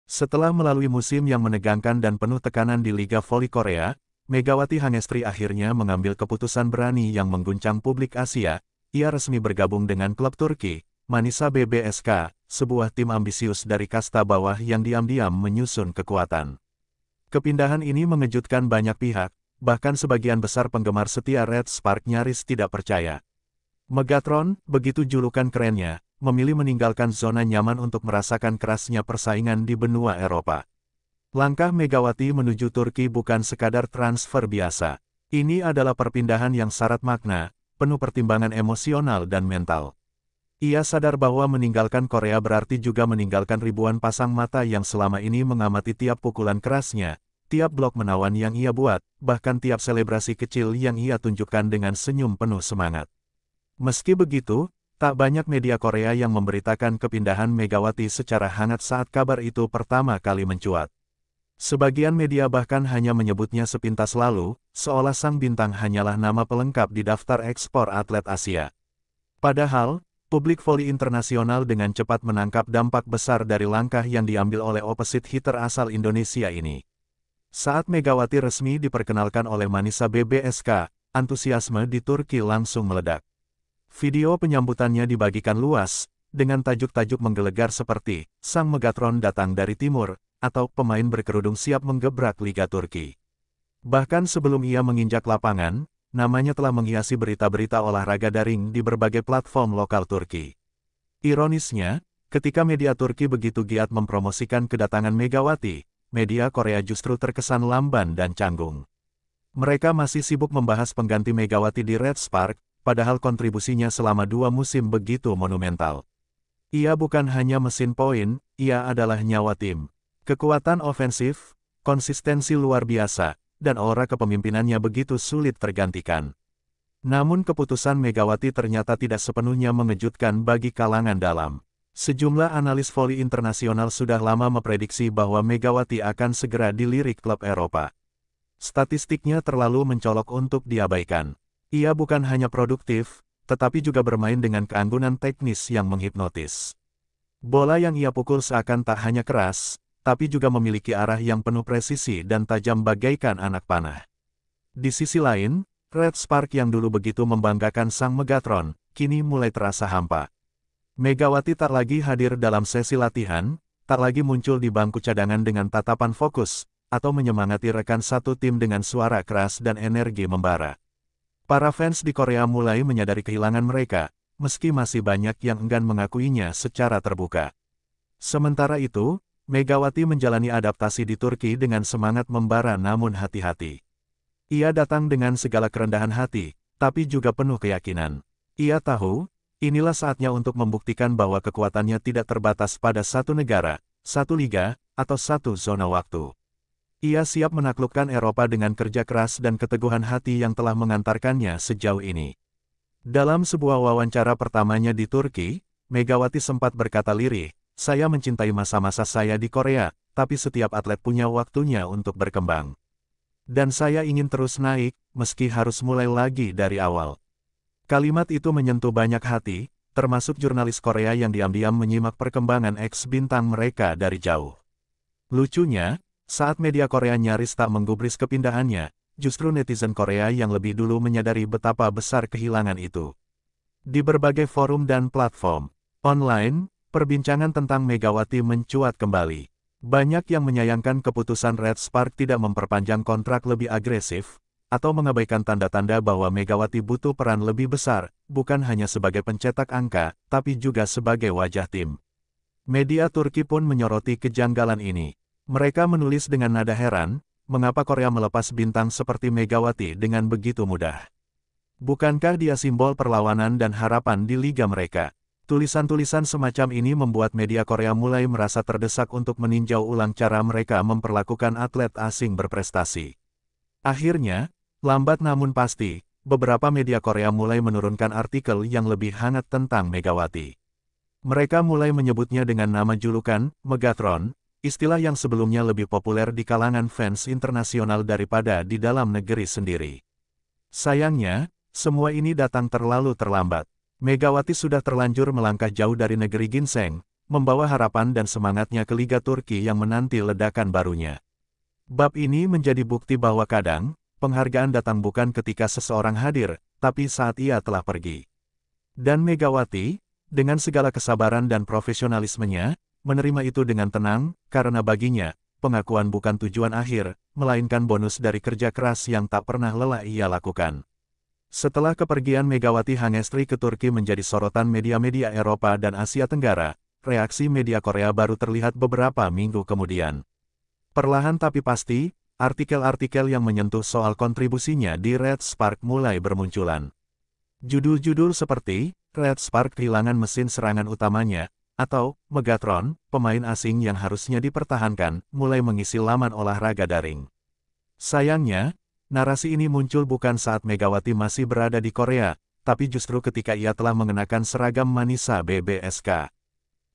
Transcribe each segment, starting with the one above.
Setelah melalui musim yang menegangkan dan penuh tekanan di Liga Voli Korea, Megawati Hangestri akhirnya mengambil keputusan berani yang mengguncang publik Asia. Ia resmi bergabung dengan klub Turki, Manisa BBSK, sebuah tim ambisius dari kasta bawah yang diam-diam menyusun kekuatan. Kepindahan ini mengejutkan banyak pihak, bahkan sebagian besar penggemar setia Red Spark nyaris tidak percaya. Megatron, begitu julukan kerennya, memilih meninggalkan zona nyaman untuk merasakan kerasnya persaingan di benua Eropa. Langkah Megawati menuju Turki bukan sekadar transfer biasa. Ini adalah perpindahan yang syarat makna, penuh pertimbangan emosional dan mental. Ia sadar bahwa meninggalkan Korea berarti juga meninggalkan ribuan pasang mata yang selama ini mengamati tiap pukulan kerasnya, tiap blok menawan yang ia buat, bahkan tiap selebrasi kecil yang ia tunjukkan dengan senyum penuh semangat. Meski begitu, tak banyak media Korea yang memberitakan kepindahan Megawati secara hangat saat kabar itu pertama kali mencuat. Sebagian media bahkan hanya menyebutnya sepintas lalu, seolah sang bintang hanyalah nama pelengkap di daftar ekspor atlet Asia. Padahal, publik voli internasional dengan cepat menangkap dampak besar dari langkah yang diambil oleh opposite hitter asal Indonesia ini. Saat Megawati resmi diperkenalkan oleh Manisa BBSK, antusiasme di Turki langsung meledak. Video penyambutannya dibagikan luas, dengan tajuk-tajuk menggelegar seperti, "Sang Megatron datang dari timur," atau "Pemain berkerudung siap menggebrak Liga Turki." Bahkan sebelum ia menginjak lapangan, namanya telah menghiasi berita-berita olahraga daring di berbagai platform lokal Turki. Ironisnya, ketika media Turki begitu giat mempromosikan kedatangan Megawati, media Korea justru terkesan lamban dan canggung. Mereka masih sibuk membahas pengganti Megawati di Red Spark, padahal kontribusinya selama 2 musim begitu monumental. Ia bukan hanya mesin poin, ia adalah nyawa tim. Kekuatan ofensif, konsistensi luar biasa, dan aura kepemimpinannya begitu sulit tergantikan. Namun keputusan Megawati ternyata tidak sepenuhnya mengejutkan bagi kalangan dalam. Sejumlah analis voli internasional sudah lama memprediksi bahwa Megawati akan segera dilirik klub Eropa. Statistiknya terlalu mencolok untuk diabaikan. Ia bukan hanya produktif, tetapi juga bermain dengan keanggunan teknis yang menghipnotis. Bola yang ia pukul seakan tak hanya keras, tapi juga memiliki arah yang penuh presisi dan tajam bagaikan anak panah. Di sisi lain, Red Spark yang dulu begitu membanggakan sang Megatron, kini mulai terasa hampa. Megawati tak lagi hadir dalam sesi latihan, tak lagi muncul di bangku cadangan dengan tatapan fokus, atau menyemangati rekan satu tim dengan suara keras dan energi membara. Para fans di Korea mulai menyadari kehilangan mereka, meski masih banyak yang enggan mengakuinya secara terbuka. Sementara itu, Megawati menjalani adaptasi di Turki dengan semangat membara namun hati-hati. Ia datang dengan segala kerendahan hati, tapi juga penuh keyakinan. Ia tahu, inilah saatnya untuk membuktikan bahwa kekuatannya tidak terbatas pada satu negara, satu liga, atau satu zona waktu. Ia siap menaklukkan Eropa dengan kerja keras dan keteguhan hati yang telah mengantarkannya sejauh ini. Dalam sebuah wawancara pertamanya di Turki, Megawati sempat berkata lirih, "Saya mencintai masa-masa saya di Korea, tapi setiap atlet punya waktunya untuk berkembang. Dan saya ingin terus naik, meski harus mulai lagi dari awal." Kalimat itu menyentuh banyak hati, termasuk jurnalis Korea yang diam-diam menyimak perkembangan ex-bintang mereka dari jauh. Lucunya, saat media Korea nyaris tak menggubris kepindahannya, justru netizen Korea yang lebih dulu menyadari betapa besar kehilangan itu. Di berbagai forum dan platform online, perbincangan tentang Megawati mencuat kembali. Banyak yang menyayangkan keputusan Red Spark tidak memperpanjang kontrak lebih agresif, atau mengabaikan tanda-tanda bahwa Megawati butuh peran lebih besar, bukan hanya sebagai pencetak angka, tapi juga sebagai wajah tim. Media Turki pun menyoroti kejanggalan ini. Mereka menulis dengan nada heran, mengapa Korea melepas bintang seperti Megawati dengan begitu mudah. Bukankah dia simbol perlawanan dan harapan di liga mereka? Tulisan-tulisan semacam ini membuat media Korea mulai merasa terdesak untuk meninjau ulang cara mereka memperlakukan atlet asing berprestasi. Akhirnya, lambat namun pasti, beberapa media Korea mulai menurunkan artikel yang lebih hangat tentang Megawati. Mereka mulai menyebutnya dengan nama julukan, Megatron, istilah yang sebelumnya lebih populer di kalangan fans internasional daripada di dalam negeri sendiri. Sayangnya, semua ini datang terlalu terlambat. Megawati sudah terlanjur melangkah jauh dari negeri ginseng, membawa harapan dan semangatnya ke Liga Turki yang menanti ledakan barunya. Bab ini menjadi bukti bahwa kadang, penghargaan datang bukan ketika seseorang hadir, tapi saat ia telah pergi. Dan Megawati, dengan segala kesabaran dan profesionalismenya, menerima itu dengan tenang, karena baginya, pengakuan bukan tujuan akhir, melainkan bonus dari kerja keras yang tak pernah lelah ia lakukan. Setelah kepergian Megawati Hangestri ke Turki menjadi sorotan media-media Eropa dan Asia Tenggara, reaksi media Korea baru terlihat beberapa minggu kemudian. Perlahan tapi pasti, artikel-artikel yang menyentuh soal kontribusinya di Red Spark mulai bermunculan. Judul-judul seperti, Red Spark kehilangan mesin serangan utamanya, atau Megatron, pemain asing yang harusnya dipertahankan, mulai mengisi laman olahraga daring. Sayangnya, narasi ini muncul bukan saat Megawati masih berada di Korea, tapi justru ketika ia telah mengenakan seragam Manisa BBSK.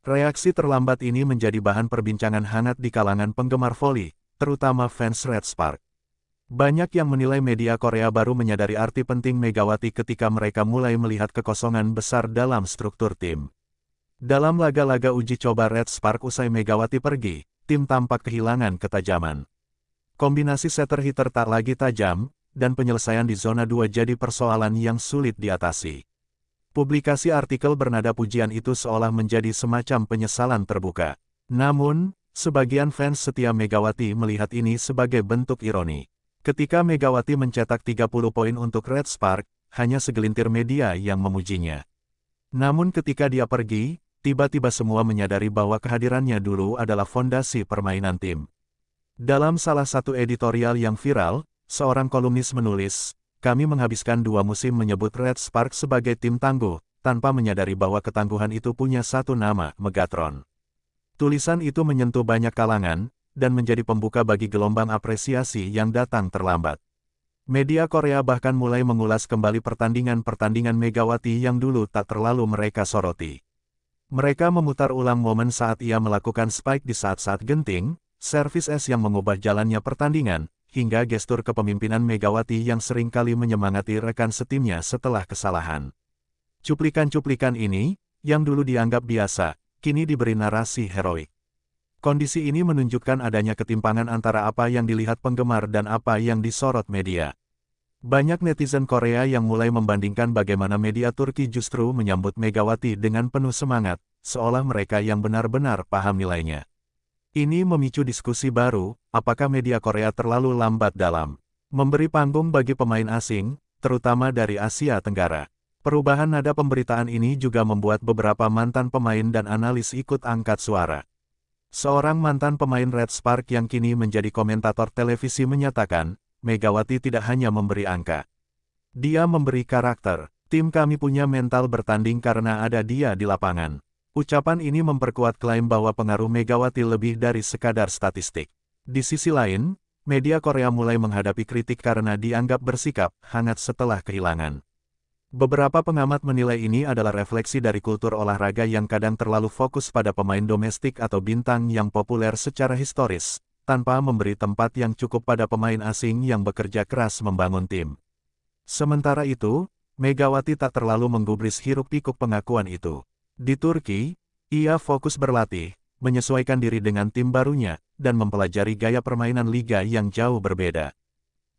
Reaksi terlambat ini menjadi bahan perbincangan hangat di kalangan penggemar voli, terutama fans Red Spark. Banyak yang menilai media Korea baru menyadari arti penting Megawati ketika mereka mulai melihat kekosongan besar dalam struktur tim. Dalam laga-laga uji coba Red Spark usai Megawati pergi, tim tampak kehilangan ketajaman. Kombinasi setter-hitter tak lagi tajam, dan penyelesaian di zona 2 jadi persoalan yang sulit diatasi. Publikasi artikel bernada pujian itu seolah menjadi semacam penyesalan terbuka. Namun, sebagian fans setia Megawati melihat ini sebagai bentuk ironi. Ketika Megawati mencetak 30 poin untuk Red Spark, hanya segelintir media yang memujinya. Namun ketika dia pergi, tiba-tiba semua menyadari bahwa kehadirannya dulu adalah fondasi permainan tim. Dalam salah satu editorial yang viral, seorang kolumnis menulis, "Kami menghabiskan 2 musim menyebut Red Spark sebagai tim tangguh, tanpa menyadari bahwa ketangguhan itu punya satu nama, Megatron." Tulisan itu menyentuh banyak kalangan, dan menjadi pembuka bagi gelombang apresiasi yang datang terlambat. Media Korea bahkan mulai mengulas kembali pertandingan-pertandingan Megawati yang dulu tak terlalu mereka soroti. Mereka memutar ulang momen saat ia melakukan spike di saat-saat genting, servis es yang mengubah jalannya pertandingan, hingga gestur kepemimpinan Megawati yang seringkali menyemangati rekan setimnya setelah kesalahan. Cuplikan-cuplikan ini, yang dulu dianggap biasa, kini diberi narasi heroik. Kondisi ini menunjukkan adanya ketimpangan antara apa yang dilihat penggemar dan apa yang disorot media. Banyak netizen Korea yang mulai membandingkan bagaimana media Turki justru menyambut Megawati dengan penuh semangat, seolah mereka yang benar-benar paham nilainya. Ini memicu diskusi baru, apakah media Korea terlalu lambat dalam memberi panggung bagi pemain asing, terutama dari Asia Tenggara. Perubahan nada pemberitaan ini juga membuat beberapa mantan pemain dan analis ikut angkat suara. Seorang mantan pemain Red Spark yang kini menjadi komentator televisi menyatakan, Megawati tidak hanya memberi angka. Dia memberi karakter. Tim kami punya mental bertanding karena ada dia di lapangan. Ucapan ini memperkuat klaim bahwa pengaruh Megawati lebih dari sekadar statistik. Di sisi lain, media Korea mulai menghadapi kritik karena dianggap bersikap hangat setelah kehilangan. Beberapa pengamat menilai ini adalah refleksi dari kultur olahraga yang kadang terlalu fokus pada pemain domestik atau bintang yang populer secara historis, tanpa memberi tempat yang cukup pada pemain asing yang bekerja keras membangun tim. Sementara itu, Megawati tak terlalu menggubris hiruk-pikuk pengakuan itu. Di Turki, ia fokus berlatih, menyesuaikan diri dengan tim barunya, dan mempelajari gaya permainan liga yang jauh berbeda.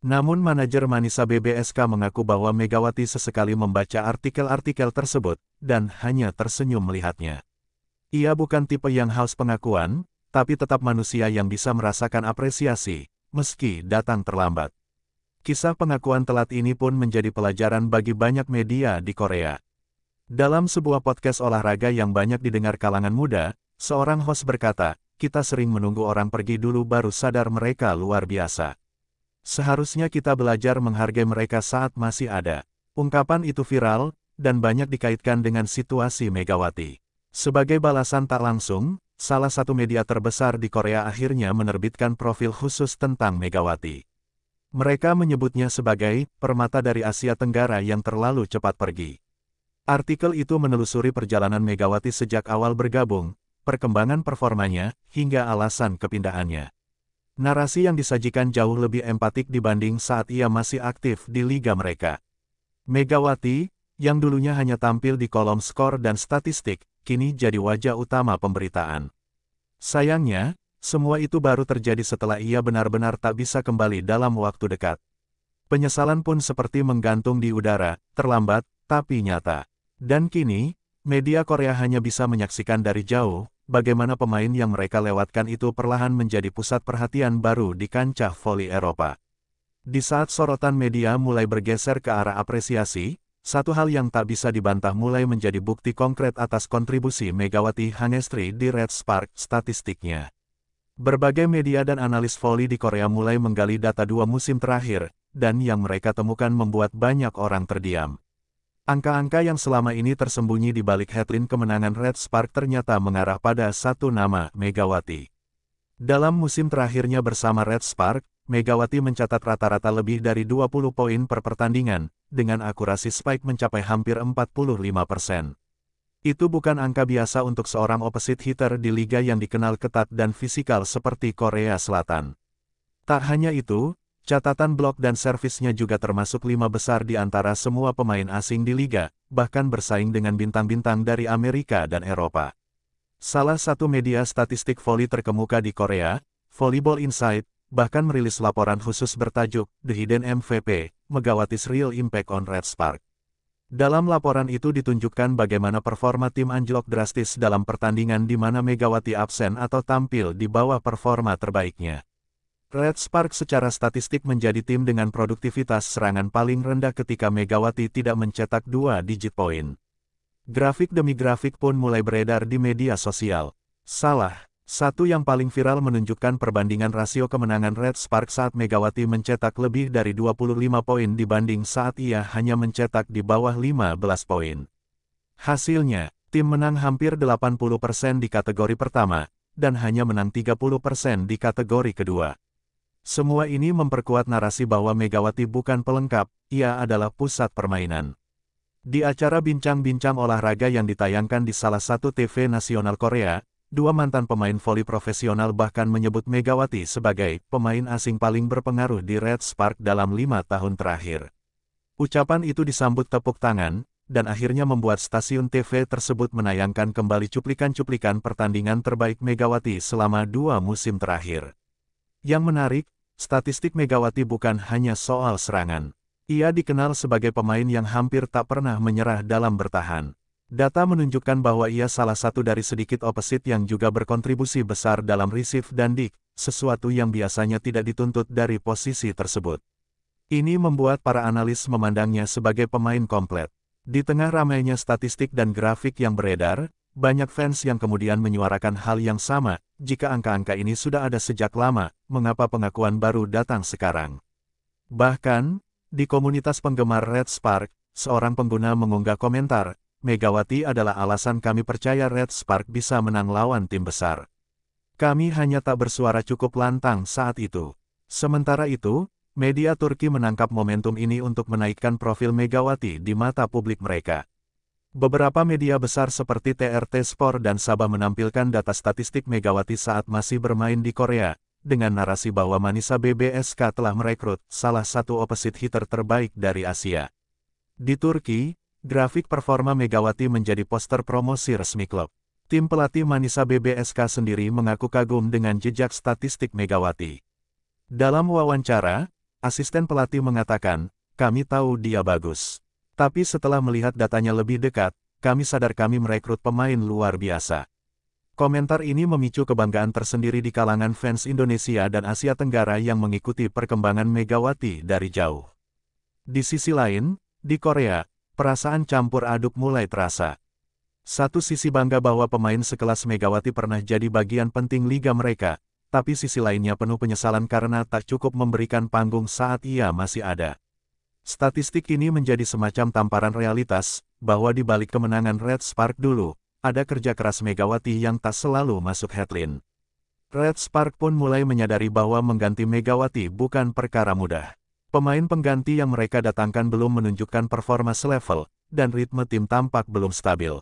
Namun manajer Manisa BBSK mengaku bahwa Megawati sesekali membaca artikel-artikel tersebut, dan hanya tersenyum melihatnya. Ia bukan tipe yang haus pengakuan, tapi tetap manusia yang bisa merasakan apresiasi, meski datang terlambat. Kisah pengakuan telat ini pun menjadi pelajaran bagi banyak media di Korea. Dalam sebuah podcast olahraga yang banyak didengar kalangan muda, seorang host berkata, "Kita sering menunggu orang pergi dulu baru sadar mereka luar biasa. Seharusnya kita belajar menghargai mereka saat masih ada." Ungkapan itu viral, dan banyak dikaitkan dengan situasi Megawati. Sebagai balasan tak langsung, salah satu media terbesar di Korea akhirnya menerbitkan profil khusus tentang Megawati. Mereka menyebutnya sebagai permata dari Asia Tenggara yang terlalu cepat pergi. Artikel itu menelusuri perjalanan Megawati sejak awal bergabung, perkembangan performanya, hingga alasan kepindahannya. Narasi yang disajikan jauh lebih empatik dibanding saat ia masih aktif di liga mereka. Megawati, yang dulunya hanya tampil di kolom skor dan statistik, kini jadi wajah utama pemberitaan. Sayangnya, semua itu baru terjadi setelah ia benar-benar tak bisa kembali dalam waktu dekat. Penyesalan pun seperti menggantung di udara, terlambat, tapi nyata. Dan kini, media Korea hanya bisa menyaksikan dari jauh, bagaimana pemain yang mereka lewatkan itu perlahan menjadi pusat perhatian baru di kancah voli Eropa. Di saat sorotan media mulai bergeser ke arah apresiasi, satu hal yang tak bisa dibantah mulai menjadi bukti konkret atas kontribusi Megawati Hangestri di Red Spark statistiknya. Berbagai media dan analis voli di Korea mulai menggali data 2 musim terakhir, dan yang mereka temukan membuat banyak orang terdiam. Angka-angka yang selama ini tersembunyi di balik headline kemenangan Red Spark ternyata mengarah pada satu nama, Megawati. Dalam musim terakhirnya bersama Red Spark, Megawati mencatat rata-rata lebih dari 20 poin per pertandingan, dengan akurasi spike mencapai hampir 45%. Itu bukan angka biasa untuk seorang opposite hitter di liga yang dikenal ketat dan fisikal seperti Korea Selatan. Tak hanya itu, catatan blok dan servisnya juga termasuk 5 besar di antara semua pemain asing di liga, bahkan bersaing dengan bintang-bintang dari Amerika dan Eropa. Salah satu media statistik voli terkemuka di Korea, Volleyball Insight, bahkan merilis laporan khusus bertajuk The Hidden MVP, Megawati's Real Impact on Red Spark. Dalam laporan itu ditunjukkan bagaimana performa tim anjlok drastis dalam pertandingan di mana Megawati absen atau tampil di bawah performa terbaiknya. Red Spark secara statistik menjadi tim dengan produktivitas serangan paling rendah ketika Megawati tidak mencetak 2 digit poin. Grafik demi grafik pun mulai beredar di media sosial. Salah satu yang paling viral menunjukkan perbandingan rasio kemenangan Red Spark saat Megawati mencetak lebih dari 25 poin dibanding saat ia hanya mencetak di bawah 15 poin. Hasilnya, tim menang hampir 80% di kategori pertama, dan hanya menang 30% di kategori kedua. Semua ini memperkuat narasi bahwa Megawati bukan pelengkap, ia adalah pusat permainan. Di acara bincang-bincang olahraga yang ditayangkan di salah satu TV nasional Korea, 2 mantan pemain voli profesional bahkan menyebut Megawati sebagai pemain asing paling berpengaruh di Red Spark dalam 5 tahun terakhir. Ucapan itu disambut tepuk tangan, dan akhirnya membuat stasiun TV tersebut menayangkan kembali cuplikan-cuplikan pertandingan terbaik Megawati selama 2 musim terakhir. Yang menarik, statistik Megawati bukan hanya soal serangan. Ia dikenal sebagai pemain yang hampir tak pernah menyerah dalam bertahan. Data menunjukkan bahwa ia salah satu dari sedikit opposite yang juga berkontribusi besar dalam receive dan dig, sesuatu yang biasanya tidak dituntut dari posisi tersebut. Ini membuat para analis memandangnya sebagai pemain komplet. Di tengah ramainya statistik dan grafik yang beredar, banyak fans yang kemudian menyuarakan hal yang sama, jika angka-angka ini sudah ada sejak lama, mengapa pengakuan baru datang sekarang? Bahkan, di komunitas penggemar Red Spark, seorang pengguna mengunggah komentar, Megawati adalah alasan kami percaya Red Spark bisa menang lawan tim besar. Kami hanya tak bersuara cukup lantang saat itu. Sementara itu, media Turki menangkap momentum ini untuk menaikkan profil Megawati di mata publik mereka. Beberapa media besar seperti TRT Sport dan Sabah menampilkan data statistik Megawati saat masih bermain di Korea, dengan narasi bahwa Manisa BBSK telah merekrut salah satu opposite hitter terbaik dari Asia. Di Turki, grafik performa Megawati menjadi poster promosi resmi klub. Tim pelatih Manisa BBSK sendiri mengaku kagum dengan jejak statistik Megawati. Dalam wawancara, asisten pelatih mengatakan, kami tahu dia bagus. Tapi setelah melihat datanya lebih dekat, kami sadar kami merekrut pemain luar biasa. Komentar ini memicu kebanggaan tersendiri di kalangan fans Indonesia dan Asia Tenggara yang mengikuti perkembangan Megawati dari jauh. Di sisi lain, di Korea, perasaan campur aduk mulai terasa. Satu sisi bangga bahwa pemain sekelas Megawati pernah jadi bagian penting liga mereka, tapi sisi lainnya penuh penyesalan karena tak cukup memberikan panggung saat ia masih ada. Statistik ini menjadi semacam tamparan realitas, bahwa di balik kemenangan Red Spark dulu, ada kerja keras Megawati yang tak selalu masuk headline. Red Spark pun mulai menyadari bahwa mengganti Megawati bukan perkara mudah. Pemain pengganti yang mereka datangkan belum menunjukkan performa selevel, dan ritme tim tampak belum stabil.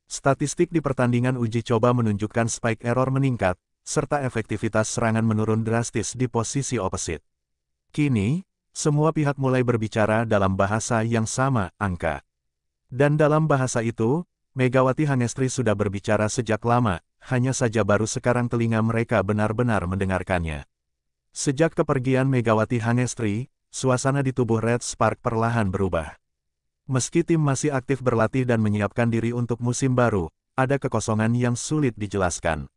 Statistik di pertandingan uji coba menunjukkan spike error meningkat, serta efektivitas serangan menurun drastis di posisi opposite. Kini, semua pihak mulai berbicara dalam bahasa yang sama, angka. Dan dalam bahasa itu, Megawati Hangestri sudah berbicara sejak lama, hanya saja baru sekarang telinga mereka benar-benar mendengarkannya. Sejak kepergian Megawati Hangestri, suasana di tubuh Red Spark perlahan berubah. Meski tim masih aktif berlatih dan menyiapkan diri untuk musim baru, ada kekosongan yang sulit dijelaskan.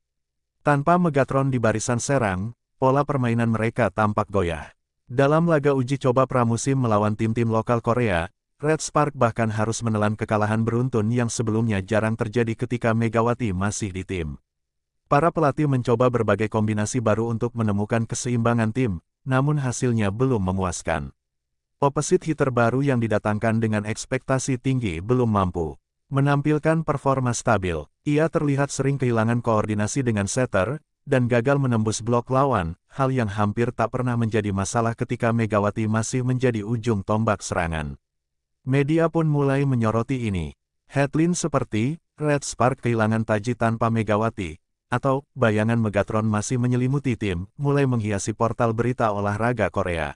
Tanpa Megatron di barisan serang, pola permainan mereka tampak goyah. Dalam laga uji coba pramusim melawan tim-tim lokal Korea, Red Spark bahkan harus menelan kekalahan beruntun yang sebelumnya jarang terjadi ketika Megawati masih di tim. Para pelatih mencoba berbagai kombinasi baru untuk menemukan keseimbangan tim, namun hasilnya belum memuaskan. Opposite hitter baru yang didatangkan dengan ekspektasi tinggi belum mampu menampilkan performa stabil. Ia terlihat sering kehilangan koordinasi dengan setter, dan gagal menembus blok lawan, hal yang hampir tak pernah menjadi masalah ketika Megawati masih menjadi ujung tombak serangan. Media pun mulai menyoroti ini. Headline seperti, Red Spark kehilangan taji tanpa Megawati, atau bayangan Megatron masih menyelimuti tim, mulai menghiasi portal berita olahraga Korea.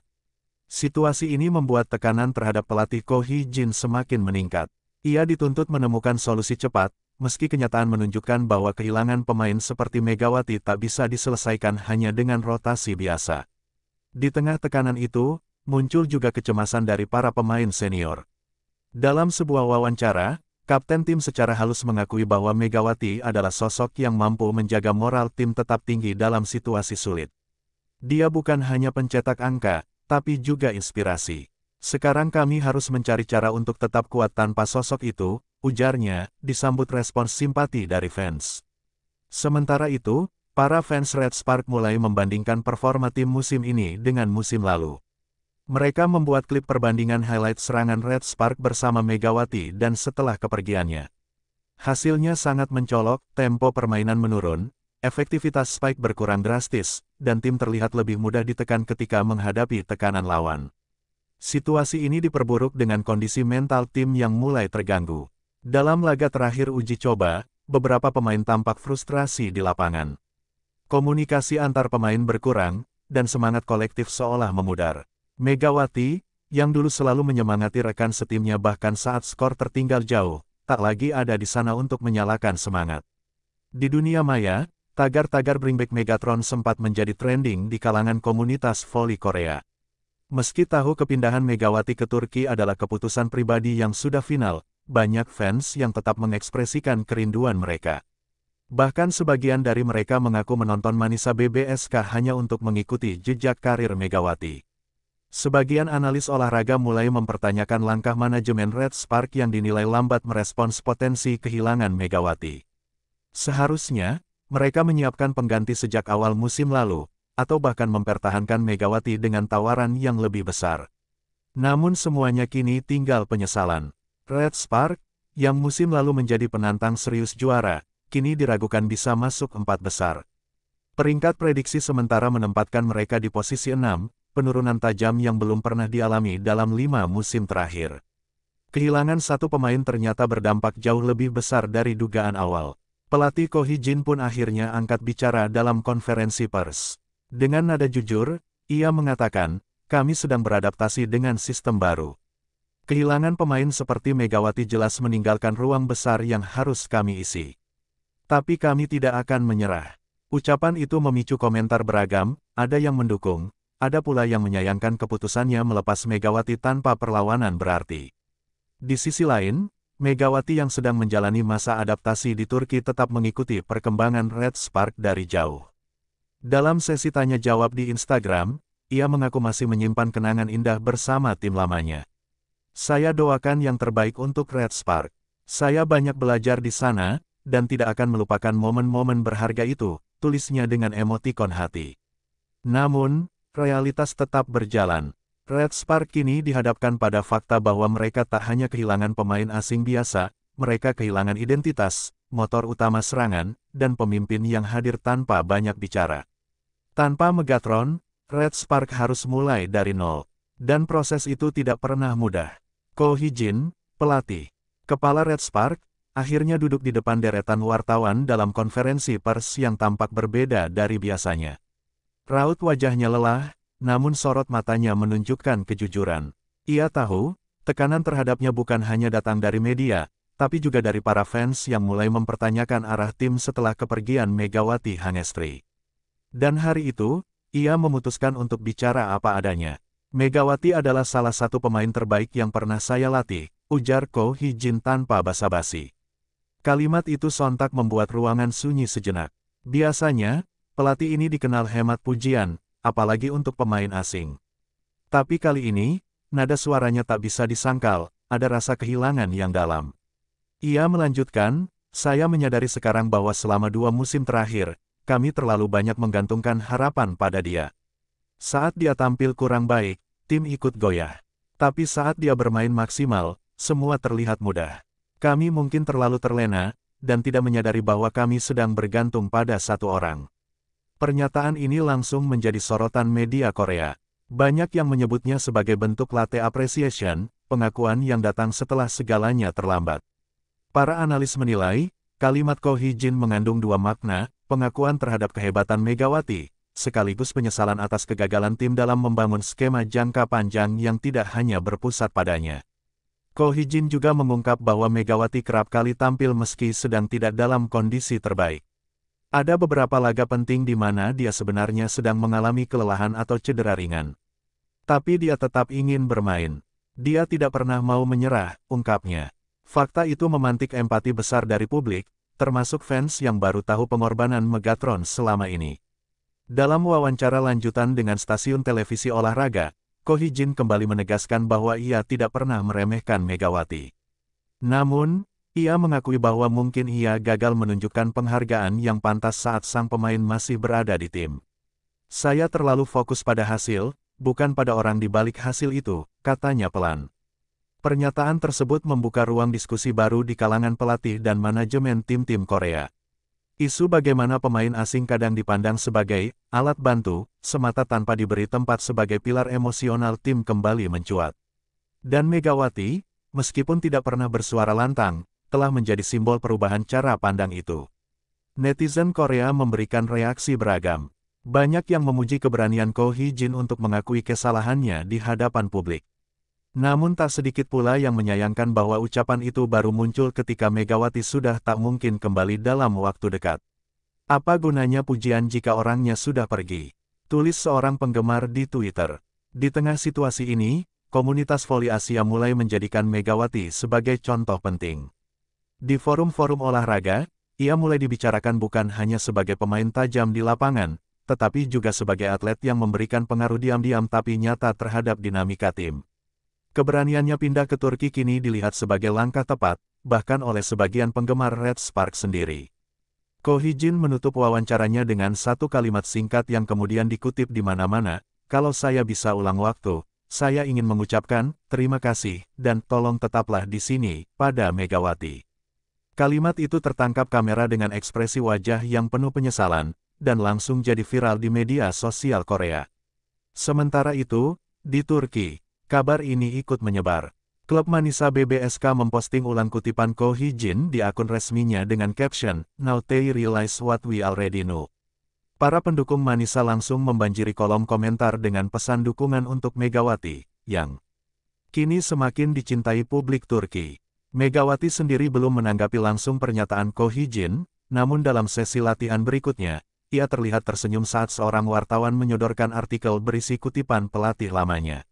Situasi ini membuat tekanan terhadap pelatih Ko Hee-jin semakin meningkat. Ia dituntut menemukan solusi cepat, meski kenyataan menunjukkan bahwa kehilangan pemain seperti Megawati tak bisa diselesaikan hanya dengan rotasi biasa. Di tengah tekanan itu, muncul juga kecemasan dari para pemain senior. Dalam sebuah wawancara, kapten tim secara halus mengakui bahwa Megawati adalah sosok yang mampu menjaga moral tim tetap tinggi dalam situasi sulit. Dia bukan hanya pencetak angka, tapi juga inspirasi. Sekarang kami harus mencari cara untuk tetap kuat tanpa sosok itu, ujarnya, disambut respons simpati dari fans. Sementara itu, para fans Red Spark mulai membandingkan performa tim musim ini dengan musim lalu. Mereka membuat klip perbandingan highlight serangan Red Spark bersama Megawati dan setelah kepergiannya. Hasilnya sangat mencolok, tempo permainan menurun, efektivitas Spike berkurang drastis, dan tim terlihat lebih mudah ditekan ketika menghadapi tekanan lawan. Situasi ini diperburuk dengan kondisi mental tim yang mulai terganggu. Dalam laga terakhir uji coba, beberapa pemain tampak frustrasi di lapangan. Komunikasi antar pemain berkurang, dan semangat kolektif seolah memudar. Megawati, yang dulu selalu menyemangati rekan setimnya bahkan saat skor tertinggal jauh, tak lagi ada di sana untuk menyalakan semangat. Di dunia maya, tagar-tagar Bring Back Megatron sempat menjadi trending di kalangan komunitas voli Korea. Meski tahu kepindahan Megawati ke Turki adalah keputusan pribadi yang sudah final, banyak fans yang tetap mengekspresikan kerinduan mereka. Bahkan sebagian dari mereka mengaku menonton Manisa BBSK hanya untuk mengikuti jejak karir Megawati. Sebagian analis olahraga mulai mempertanyakan langkah manajemen Red Spark yang dinilai lambat merespons potensi kehilangan Megawati. Seharusnya, mereka menyiapkan pengganti sejak awal musim lalu, atau bahkan mempertahankan Megawati dengan tawaran yang lebih besar. Namun semuanya kini tinggal penyesalan. Red Spark, yang musim lalu menjadi penantang serius juara, kini diragukan bisa masuk 4 besar. Peringkat prediksi sementara menempatkan mereka di posisi 6, penurunan tajam yang belum pernah dialami dalam 5 musim terakhir. Kehilangan satu pemain ternyata berdampak jauh lebih besar dari dugaan awal. Pelatih Ko Hee-jin pun akhirnya angkat bicara dalam konferensi pers. Dengan nada jujur, ia mengatakan, kami sedang beradaptasi dengan sistem baru. Kehilangan pemain seperti Megawati jelas meninggalkan ruang besar yang harus kami isi. Tapi kami tidak akan menyerah. Ucapan itu memicu komentar beragam, ada yang mendukung, ada pula yang menyayangkan keputusannya melepas Megawati tanpa perlawanan berarti. Di sisi lain, Megawati yang sedang menjalani masa adaptasi di Turki tetap mengikuti perkembangan Red Spark dari jauh. Dalam sesi tanya-jawab di Instagram, ia mengaku masih menyimpan kenangan indah bersama tim lamanya. Saya doakan yang terbaik untuk Red Spark. Saya banyak belajar di sana, dan tidak akan melupakan momen-momen berharga itu, tulisnya dengan emotikon hati. Namun, realitas tetap berjalan. Red Spark kini dihadapkan pada fakta bahwa mereka tak hanya kehilangan pemain asing biasa, mereka kehilangan identitas, motor utama serangan, dan pemimpin yang hadir tanpa banyak bicara. Tanpa Megatron, Red Spark harus mulai dari nol. Dan proses itu tidak pernah mudah. Ko Hee-jin, pelatih, kepala Red Spark, akhirnya duduk di depan deretan wartawan dalam konferensi pers yang tampak berbeda dari biasanya. Raut wajahnya lelah, namun sorot matanya menunjukkan kejujuran. Ia tahu, tekanan terhadapnya bukan hanya datang dari media, tapi juga dari para fans yang mulai mempertanyakan arah tim setelah kepergian Megawati Hangestri. Dan hari itu, ia memutuskan untuk bicara apa adanya. Megawati adalah salah satu pemain terbaik yang pernah saya latih, ujar Ko Hee-jin tanpa basa-basi. Kalimat itu sontak membuat ruangan sunyi sejenak. Biasanya, pelatih ini dikenal hemat pujian, apalagi untuk pemain asing. Tapi kali ini, nada suaranya tak bisa disangkal, ada rasa kehilangan yang dalam. Ia melanjutkan, saya menyadari sekarang bahwa selama 2 musim terakhir, kami terlalu banyak menggantungkan harapan pada dia. Saat dia tampil kurang baik, tim ikut goyah. Tapi saat dia bermain maksimal, semua terlihat mudah. Kami mungkin terlalu terlena, dan tidak menyadari bahwa kami sedang bergantung pada satu orang. Pernyataan ini langsung menjadi sorotan media Korea. Banyak yang menyebutnya sebagai bentuk latte appreciation, pengakuan yang datang setelah segalanya terlambat. Para analis menilai, kalimat Ko Hee-jin mengandung 2 makna, pengakuan terhadap kehebatan Megawati, sekaligus penyesalan atas kegagalan tim dalam membangun skema jangka panjang yang tidak hanya berpusat padanya. Ko Hee-jin juga mengungkap bahwa Megawati kerap kali tampil meski sedang tidak dalam kondisi terbaik. Ada beberapa laga penting di mana dia sebenarnya sedang mengalami kelelahan atau cedera ringan. Tapi dia tetap ingin bermain. Dia tidak pernah mau menyerah, ungkapnya. Fakta itu memantik empati besar dari publik, termasuk fans yang baru tahu pengorbanan Megatron selama ini. Dalam wawancara lanjutan dengan stasiun televisi olahraga, Ko Hee-jin kembali menegaskan bahwa ia tidak pernah meremehkan Megawati. Namun, ia mengakui bahwa mungkin ia gagal menunjukkan penghargaan yang pantas saat sang pemain masih berada di tim. Saya terlalu fokus pada hasil, bukan pada orang di balik hasil itu, katanya pelan. Pernyataan tersebut membuka ruang diskusi baru di kalangan pelatih dan manajemen tim-tim Korea. Isu bagaimana pemain asing kadang dipandang sebagai alat bantu, semata tanpa diberi tempat sebagai pilar emosional tim kembali mencuat. Dan Megawati, meskipun tidak pernah bersuara lantang, telah menjadi simbol perubahan cara pandang itu. Netizen Korea memberikan reaksi beragam. Banyak yang memuji keberanian Ko Hee-jin untuk mengakui kesalahannya di hadapan publik. Namun tak sedikit pula yang menyayangkan bahwa ucapan itu baru muncul ketika Megawati sudah tak mungkin kembali dalam waktu dekat. Apa gunanya pujian jika orangnya sudah pergi? Tulis seorang penggemar di Twitter. Di tengah situasi ini, komunitas voli Asia mulai menjadikan Megawati sebagai contoh penting. Di forum-forum olahraga, ia mulai dibicarakan bukan hanya sebagai pemain tajam di lapangan, tetapi juga sebagai atlet yang memberikan pengaruh diam-diam tapi nyata terhadap dinamika tim. Keberaniannya pindah ke Turki kini dilihat sebagai langkah tepat, bahkan oleh sebagian penggemar Red Spark sendiri. Ko Hee-jin menutup wawancaranya dengan satu kalimat singkat yang kemudian dikutip di mana-mana, "Kalau saya bisa ulang waktu, saya ingin mengucapkan terima kasih dan tolong tetaplah di sini pada Megawati." Kalimat itu tertangkap kamera dengan ekspresi wajah yang penuh penyesalan, dan langsung jadi viral di media sosial Korea. Sementara itu, di Turki, kabar ini ikut menyebar. Klub Manisa BBSK memposting ulang kutipan Ko Hee-jin di akun resminya dengan caption, "Now they realize what we already know." Para pendukung Manisa langsung membanjiri kolom komentar dengan pesan dukungan untuk Megawati, yang kini semakin dicintai publik Turki. Megawati sendiri belum menanggapi langsung pernyataan Ko Hee-jin, namun dalam sesi latihan berikutnya, ia terlihat tersenyum saat seorang wartawan menyodorkan artikel berisi kutipan pelatih lamanya.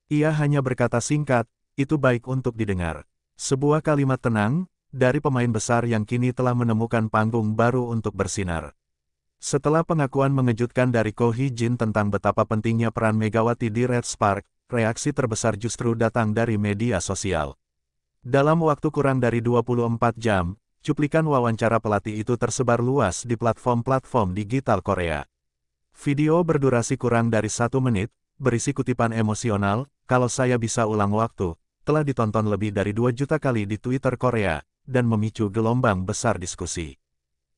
Ia hanya berkata singkat, "Itu baik untuk didengar." Sebuah kalimat tenang, dari pemain besar yang kini telah menemukan panggung baru untuk bersinar. Setelah pengakuan mengejutkan dari Ko Hee-jin tentang betapa pentingnya peran Megawati di Red Spark, reaksi terbesar justru datang dari media sosial. Dalam waktu kurang dari 24 jam, cuplikan wawancara pelatih itu tersebar luas di platform-platform digital Korea. Video berdurasi kurang dari 1 menit, berisi kutipan emosional, "Kalau saya bisa ulang waktu," telah ditonton lebih dari 2 juta kali di Twitter Korea, dan memicu gelombang besar diskusi.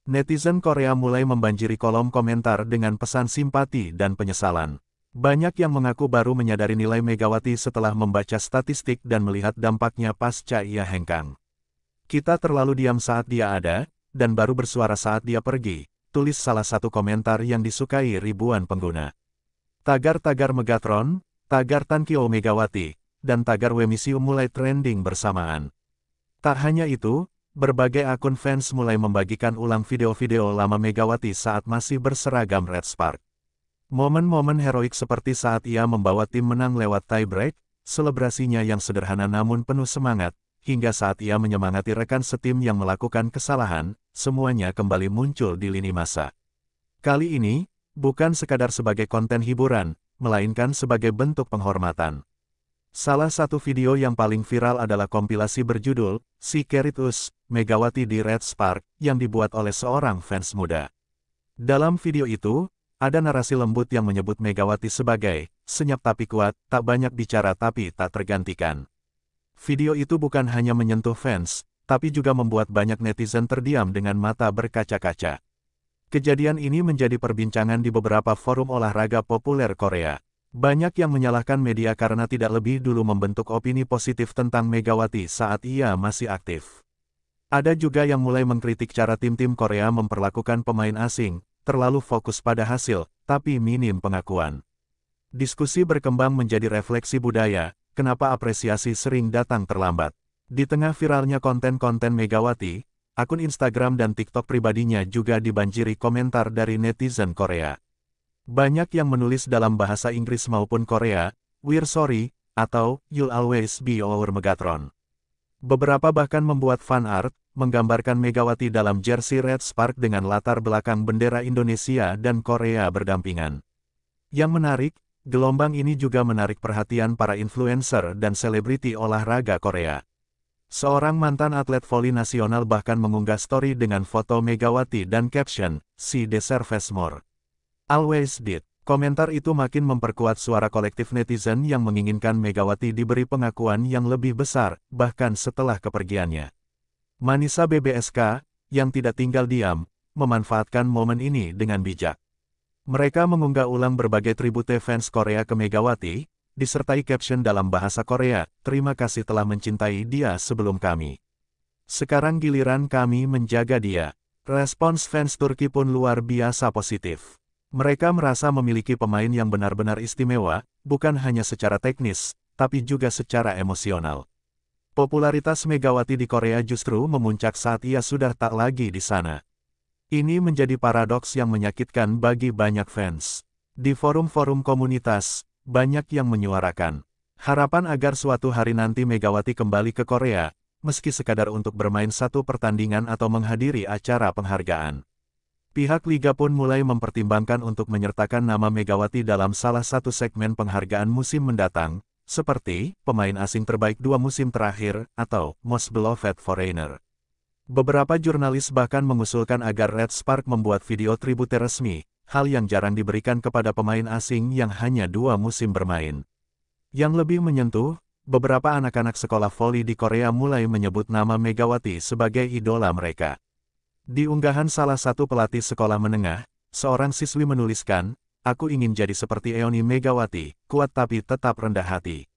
Netizen Korea mulai membanjiri kolom komentar dengan pesan simpati dan penyesalan. Banyak yang mengaku baru menyadari nilai Megawati setelah membaca statistik dan melihat dampaknya pasca ia hengkang. "Kita terlalu diam saat dia ada, dan baru bersuara saat dia pergi," tulis salah satu komentar yang disukai ribuan pengguna. Tagar-tagar Megatron, tagar Tankyo Megawati, dan tagar Wemisiu mulai trending bersamaan. Tak hanya itu, berbagai akun fans mulai membagikan ulang video-video lama Megawati saat masih berseragam Red Spark. Momen-momen heroik seperti saat ia membawa tim menang lewat tie-break, selebrasinya yang sederhana namun penuh semangat, hingga saat ia menyemangati rekan setim yang melakukan kesalahan, semuanya kembali muncul di lini masa. Kali ini, bukan sekadar sebagai konten hiburan, melainkan sebagai bentuk penghormatan. Salah satu video yang paling viral adalah kompilasi berjudul, Si Carried Us, Megawati di Red Spark, yang dibuat oleh seorang fans muda. Dalam video itu, ada narasi lembut yang menyebut Megawati sebagai, senyap tapi kuat, tak banyak bicara tapi tak tergantikan. Video itu bukan hanya menyentuh fans, tapi juga membuat banyak netizen terdiam dengan mata berkaca-kaca. Kejadian ini menjadi perbincangan di beberapa forum olahraga populer Korea. Banyak yang menyalahkan media karena tidak lebih dulu membentuk opini positif tentang Megawati saat ia masih aktif. Ada juga yang mulai mengkritik cara tim-tim Korea memperlakukan pemain asing, terlalu fokus pada hasil, tapi minim pengakuan. Diskusi berkembang menjadi refleksi budaya, kenapa apresiasi sering datang terlambat. Di tengah viralnya konten-konten Megawati, akun Instagram dan TikTok pribadinya juga dibanjiri komentar dari netizen Korea. Banyak yang menulis dalam bahasa Inggris maupun Korea, "We're sorry," atau "You'll always be our Megatron." Beberapa bahkan membuat fan art, menggambarkan Megawati dalam jersey Red Spark dengan latar belakang bendera Indonesia dan Korea berdampingan. Yang menarik, gelombang ini juga menarik perhatian para influencer dan selebriti olahraga Korea. Seorang mantan atlet voli nasional bahkan mengunggah story dengan foto Megawati dan caption, "She deserves more. Always did." Komentar itu makin memperkuat suara kolektif netizen yang menginginkan Megawati diberi pengakuan yang lebih besar, bahkan setelah kepergiannya. Manisa BBSK, yang tidak tinggal diam, memanfaatkan momen ini dengan bijak. Mereka mengunggah ulang berbagai tribute fans Korea ke Megawati, disertai caption dalam bahasa Korea, "Terima kasih telah mencintai dia sebelum kami. Sekarang giliran kami menjaga dia." Respons fans Turki pun luar biasa positif. Mereka merasa memiliki pemain yang benar-benar istimewa, bukan hanya secara teknis, tapi juga secara emosional. Popularitas Megawati di Korea justru memuncak saat ia sudah tak lagi di sana. Ini menjadi paradoks yang menyakitkan bagi banyak fans. Di forum-forum komunitas, banyak yang menyuarakan harapan agar suatu hari nanti Megawati kembali ke Korea, meski sekadar untuk bermain satu pertandingan atau menghadiri acara penghargaan. Pihak Liga pun mulai mempertimbangkan untuk menyertakan nama Megawati dalam salah satu segmen penghargaan musim mendatang, seperti pemain asing terbaik 2 musim terakhir atau Most Beloved Foreigner. Beberapa jurnalis bahkan mengusulkan agar Red Spark membuat video tribute resmi, hal yang jarang diberikan kepada pemain asing yang hanya 2 musim bermain. Yang lebih menyentuh, beberapa anak-anak sekolah voli di Korea mulai menyebut nama Megawati sebagai idola mereka. Di unggahan salah satu pelatih sekolah menengah, seorang siswi menuliskan, "Aku ingin jadi seperti Eoni Megawati, kuat tapi tetap rendah hati."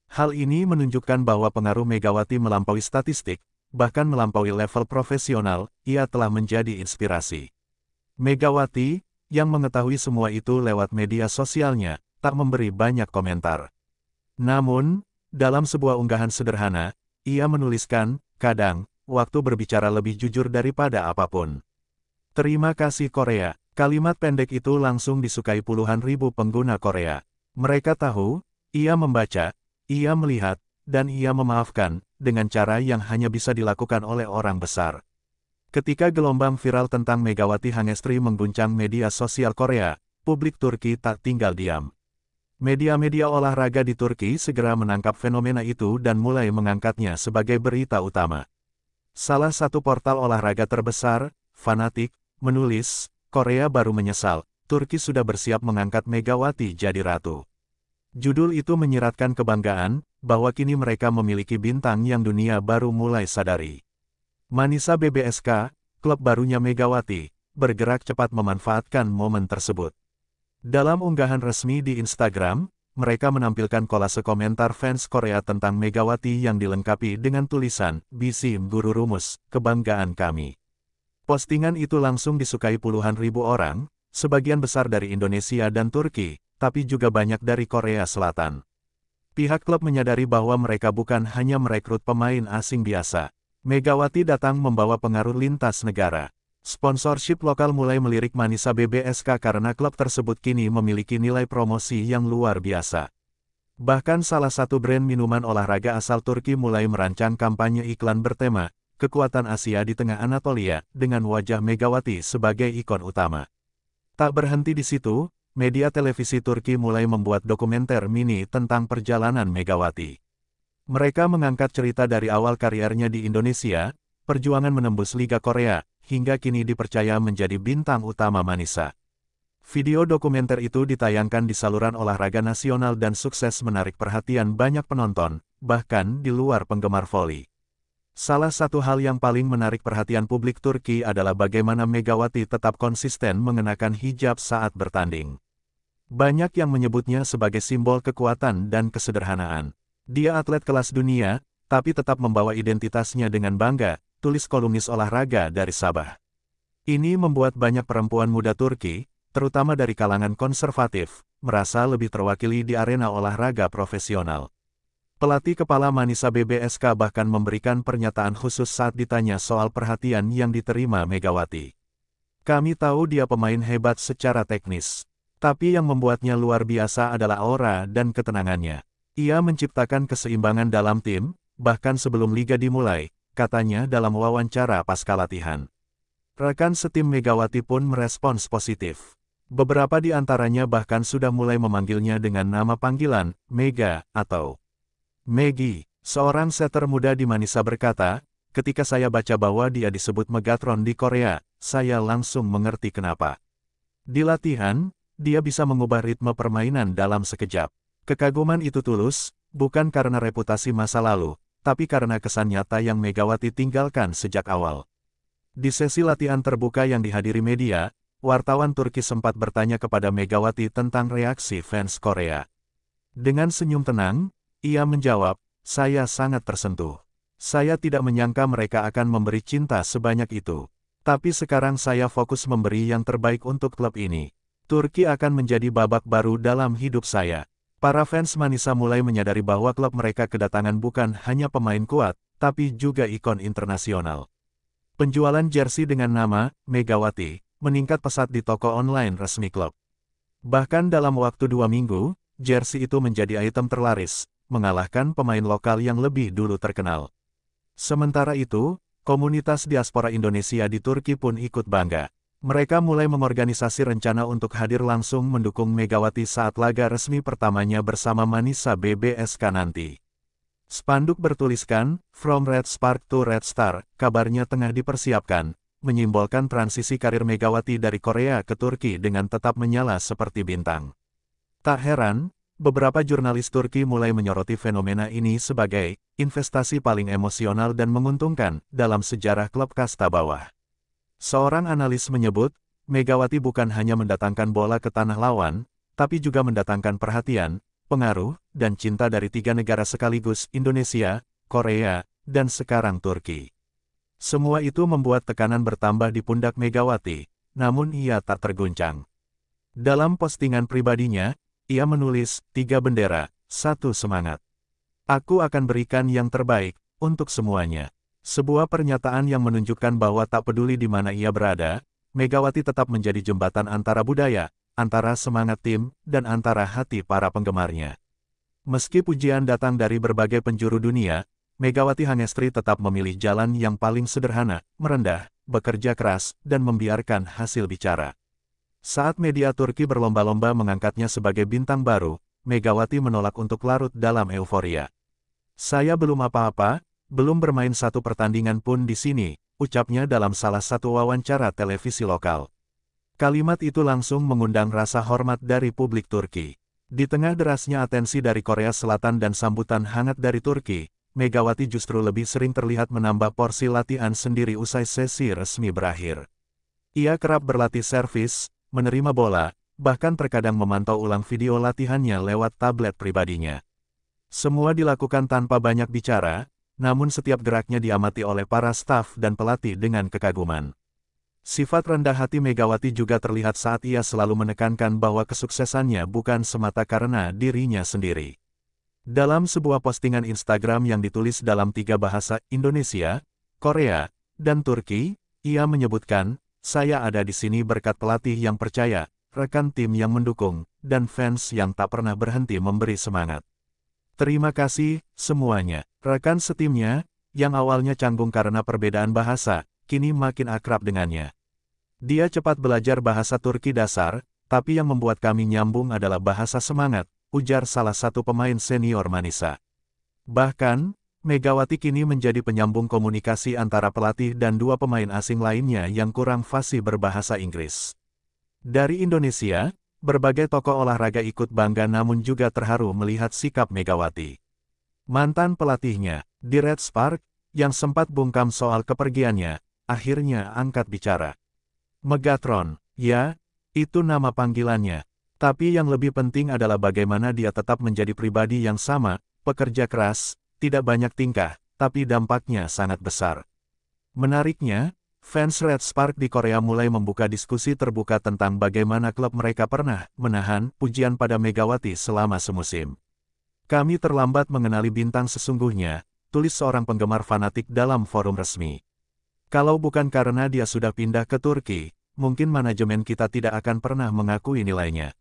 Hal ini menunjukkan bahwa pengaruh Megawati melampaui statistik, bahkan melampaui level profesional, ia telah menjadi inspirasi. Megawati, yang mengetahui semua itu lewat media sosialnya, tak memberi banyak komentar. Namun, dalam sebuah unggahan sederhana, ia menuliskan, "Kadang, waktu berbicara lebih jujur daripada apapun. Terima kasih Korea." Kalimat pendek itu langsung disukai puluhan ribu pengguna Korea. Mereka tahu, ia membaca, ia melihat, dan ia memaafkan, dengan cara yang hanya bisa dilakukan oleh orang besar. Ketika gelombang viral tentang Megawati Hangestri mengguncang media sosial Korea, publik Turki tak tinggal diam. Media-media olahraga di Turki segera menangkap fenomena itu dan mulai mengangkatnya sebagai berita utama. Salah satu portal olahraga terbesar, Fanatik, menulis, "Korea baru menyesal, Turki sudah bersiap mengangkat Megawati jadi ratu." Judul itu menyiratkan kebanggaan, bahwa kini mereka memiliki bintang yang dunia baru mulai sadari. Manisa BBSK, klub barunya Megawati, bergerak cepat memanfaatkan momen tersebut. Dalam unggahan resmi di Instagram, mereka menampilkan kolase komentar fans Korea tentang Megawati yang dilengkapi dengan tulisan, "Bisim Guru Rumus, kebanggaan kami." Postingan itu langsung disukai puluhan ribu orang, sebagian besar dari Indonesia dan Turki, tapi juga banyak dari Korea Selatan. Pihak klub menyadari bahwa mereka bukan hanya merekrut pemain asing biasa. Megawati datang membawa pengaruh lintas negara. Sponsorship lokal mulai melirik Manisa BBSK karena klub tersebut kini memiliki nilai promosi yang luar biasa. Bahkan salah satu brand minuman olahraga asal Turki mulai merancang kampanye iklan bertema, Kekuatan Asia di Tengah Anatolia, dengan wajah Megawati sebagai ikon utama. Tak berhenti di situ, media televisi Turki mulai membuat dokumenter mini tentang perjalanan Megawati. Mereka mengangkat cerita dari awal kariernya di Indonesia, perjuangan menembus Liga Korea, hingga kini dipercaya menjadi bintang utama Manisa. Video dokumenter itu ditayangkan di saluran olahraga nasional dan sukses menarik perhatian banyak penonton, bahkan di luar penggemar voli. Salah satu hal yang paling menarik perhatian publik Turki adalah bagaimana Megawati tetap konsisten mengenakan hijab saat bertanding. Banyak yang menyebutnya sebagai simbol kekuatan dan kesederhanaan. Dia atlet kelas dunia, tapi tetap membawa identitasnya dengan bangga, tulis kolumnis olahraga dari Sabah. Ini membuat banyak perempuan muda Turki, terutama dari kalangan konservatif, merasa lebih terwakili di arena olahraga profesional. Pelatih kepala Manisa BBSK bahkan memberikan pernyataan khusus saat ditanya soal perhatian yang diterima Megawati. Kami tahu dia pemain hebat secara teknis, tapi yang membuatnya luar biasa adalah aura dan ketenangannya. Ia menciptakan keseimbangan dalam tim, bahkan sebelum liga dimulai, katanya dalam wawancara pasca latihan. Rekan setim Megawati pun merespons positif. Beberapa di antaranya bahkan sudah mulai memanggilnya dengan nama panggilan, Mega, atau Megi. Seorang setter muda di Manisa berkata, ketika saya baca bahwa dia disebut Megatron di Korea, saya langsung mengerti kenapa. Di latihan, dia bisa mengubah ritme permainan dalam sekejap. Kekaguman itu tulus, bukan karena reputasi masa lalu, tapi karena kesan nyata yang Megawati tinggalkan sejak awal. Di sesi latihan terbuka yang dihadiri media, wartawan Turki sempat bertanya kepada Megawati tentang reaksi fans Korea. Dengan senyum tenang, ia menjawab, "Saya sangat tersentuh. Saya tidak menyangka mereka akan memberi cinta sebanyak itu. Tapi sekarang saya fokus memberi yang terbaik untuk klub ini. Turki akan menjadi babak baru dalam hidup saya." Para fans Manisa mulai menyadari bahwa klub mereka kedatangan bukan hanya pemain kuat, tapi juga ikon internasional. Penjualan jersey dengan nama Megawati meningkat pesat di toko online resmi klub. Bahkan dalam waktu 2 minggu, jersey itu menjadi item terlaris, mengalahkan pemain lokal yang lebih dulu terkenal. Sementara itu, komunitas diaspora Indonesia di Turki pun ikut bangga. Mereka mulai mengorganisasi rencana untuk hadir langsung mendukung Megawati saat laga resmi pertamanya bersama Manisa BBSK nanti. Spanduk bertuliskan, "From Red Spark to Red Star," kabarnya tengah dipersiapkan, menyimbolkan transisi karir Megawati dari Korea ke Turki dengan tetap menyala seperti bintang. Tak heran, beberapa jurnalis Turki mulai menyoroti fenomena ini sebagai investasi paling emosional dan menguntungkan dalam sejarah klub kasta bawah. Seorang analis menyebut, Megawati bukan hanya mendatangkan bola ke tanah lawan, tapi juga mendatangkan perhatian, pengaruh, dan cinta dari 3 negara sekaligus, Indonesia, Korea, dan sekarang Turki. Semua itu membuat tekanan bertambah di pundak Megawati, namun ia tak terguncang. Dalam postingan pribadinya, ia menulis, 3 bendera, 1 semangat. Aku akan berikan yang terbaik, untuk semuanya. Sebuah pernyataan yang menunjukkan bahwa tak peduli di mana ia berada, Megawati tetap menjadi jembatan antara budaya, antara semangat tim, dan antara hati para penggemarnya. Meski pujian datang dari berbagai penjuru dunia, Megawati Hangestri tetap memilih jalan yang paling sederhana, merendah, bekerja keras, dan membiarkan hasil bicara. Saat media Turki berlomba-lomba mengangkatnya sebagai bintang baru, Megawati menolak untuk larut dalam euforia. "Saya belum apa-apa, belum bermain satu pertandingan pun di sini," ucapnya dalam salah satu wawancara televisi lokal. Kalimat itu langsung mengundang rasa hormat dari publik Turki. Di tengah derasnya atensi dari Korea Selatan dan sambutan hangat dari Turki, Megawati justru lebih sering terlihat menambah porsi latihan sendiri usai sesi resmi berakhir. Ia kerap berlatih servis, menerima bola, bahkan terkadang memantau ulang video latihannya lewat tablet pribadinya. Semua dilakukan tanpa banyak bicara, namun setiap geraknya diamati oleh para staf dan pelatih dengan kekaguman. Sifat rendah hati Megawati juga terlihat saat ia selalu menekankan bahwa kesuksesannya bukan semata karena dirinya sendiri. Dalam sebuah postingan Instagram yang ditulis dalam 3 bahasa Indonesia, Korea, dan Turki. Ia menyebutkan, "Saya ada di sini berkat pelatih yang percaya, rekan tim yang mendukung, dan fans yang tak pernah berhenti memberi semangat. Terima kasih, semuanya." Rekan setimnya, yang awalnya canggung karena perbedaan bahasa, kini makin akrab dengannya. "Dia cepat belajar bahasa Turki dasar, tapi yang membuat kami nyambung adalah bahasa semangat," ujar salah satu pemain senior Manisa. Bahkan, Megawati kini menjadi penyambung komunikasi antara pelatih dan dua pemain asing lainnya yang kurang fasih berbahasa Inggris. Dari Indonesia, berbagai tokoh olahraga ikut bangga namun juga terharu melihat sikap Megawati. Mantan pelatihnya, di Red Spark, yang sempat bungkam soal kepergiannya, akhirnya angkat bicara. "Megatron, ya, itu nama panggilannya. Tapi yang lebih penting adalah bagaimana dia tetap menjadi pribadi yang sama, pekerja keras, tidak banyak tingkah, tapi dampaknya sangat besar." Menariknya, fans Red Spark di Korea mulai membuka diskusi terbuka tentang bagaimana klub mereka pernah menahan pujian pada Megawati selama semusim. "Kami terlambat mengenali bintang sesungguhnya," tulis seorang penggemar fanatik dalam forum resmi. "Kalau bukan karena dia sudah pindah ke Turki, mungkin manajemen kita tidak akan pernah mengakui nilainya."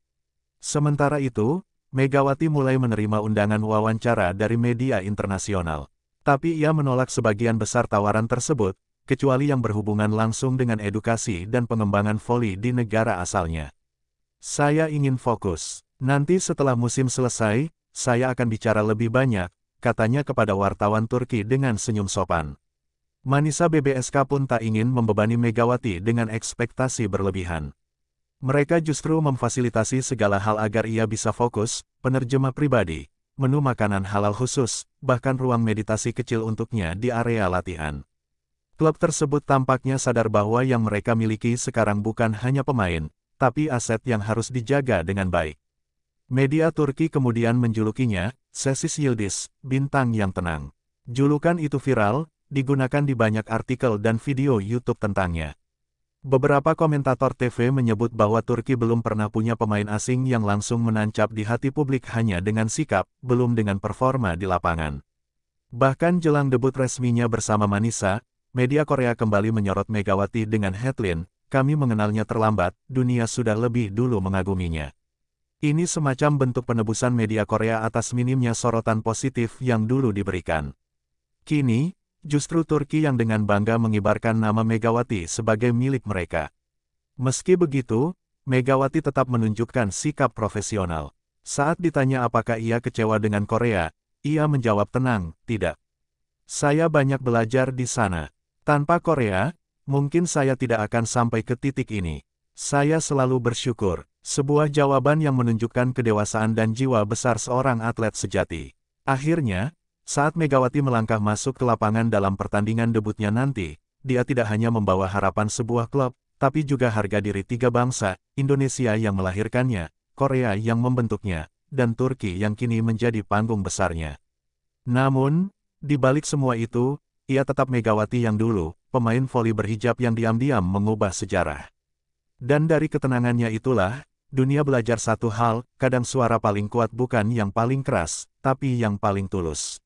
Sementara itu, Megawati mulai menerima undangan wawancara dari media internasional. Tapi ia menolak sebagian besar tawaran tersebut, kecuali yang berhubungan langsung dengan edukasi dan pengembangan voli di negara asalnya. "Saya ingin fokus. Nanti setelah musim selesai, saya akan bicara lebih banyak," katanya kepada wartawan Turki dengan senyum sopan. Manisa BBSK pun tak ingin membebani Megawati dengan ekspektasi berlebihan. Mereka justru memfasilitasi segala hal agar ia bisa fokus, penerjemah pribadi, menu makanan halal khusus, bahkan ruang meditasi kecil untuknya di area latihan. Klub tersebut tampaknya sadar bahwa yang mereka miliki sekarang bukan hanya pemain, tapi aset yang harus dijaga dengan baik. Media Turki kemudian menjulukinya, "Sessiz Yıldız, bintang yang tenang." Julukan itu viral, digunakan di banyak artikel dan video YouTube tentangnya. Beberapa komentator TV menyebut bahwa Turki belum pernah punya pemain asing yang langsung menancap di hati publik hanya dengan sikap, belum dengan performa di lapangan. Bahkan jelang debut resminya bersama Manisa, media Korea kembali menyorot Megawati dengan headline, "Kami mengenalnya terlambat, dunia sudah lebih dulu mengaguminya." Ini semacam bentuk penebusan media Korea atas minimnya sorotan positif yang dulu diberikan. Kini, justru Turki yang dengan bangga mengibarkan nama Megawati sebagai milik mereka. Meski begitu, Megawati tetap menunjukkan sikap profesional. Saat ditanya apakah ia kecewa dengan Korea, ia menjawab tenang, "Tidak. Saya banyak belajar di sana. Tanpa Korea, mungkin saya tidak akan sampai ke titik ini. Saya selalu bersyukur." Sebuah jawaban yang menunjukkan kedewasaan dan jiwa besar seorang atlet sejati. Akhirnya, saat Megawati melangkah masuk ke lapangan dalam pertandingan debutnya nanti, dia tidak hanya membawa harapan sebuah klub, tapi juga harga diri tiga bangsa, Indonesia yang melahirkannya, Korea yang membentuknya, dan Turki yang kini menjadi panggung besarnya. Namun, di balik semua itu, ia tetap Megawati yang dulu, pemain voli berhijab yang diam-diam mengubah sejarah. Dan dari ketenangannya itulah, dunia belajar satu hal, kadang suara paling kuat bukan yang paling keras, tapi yang paling tulus.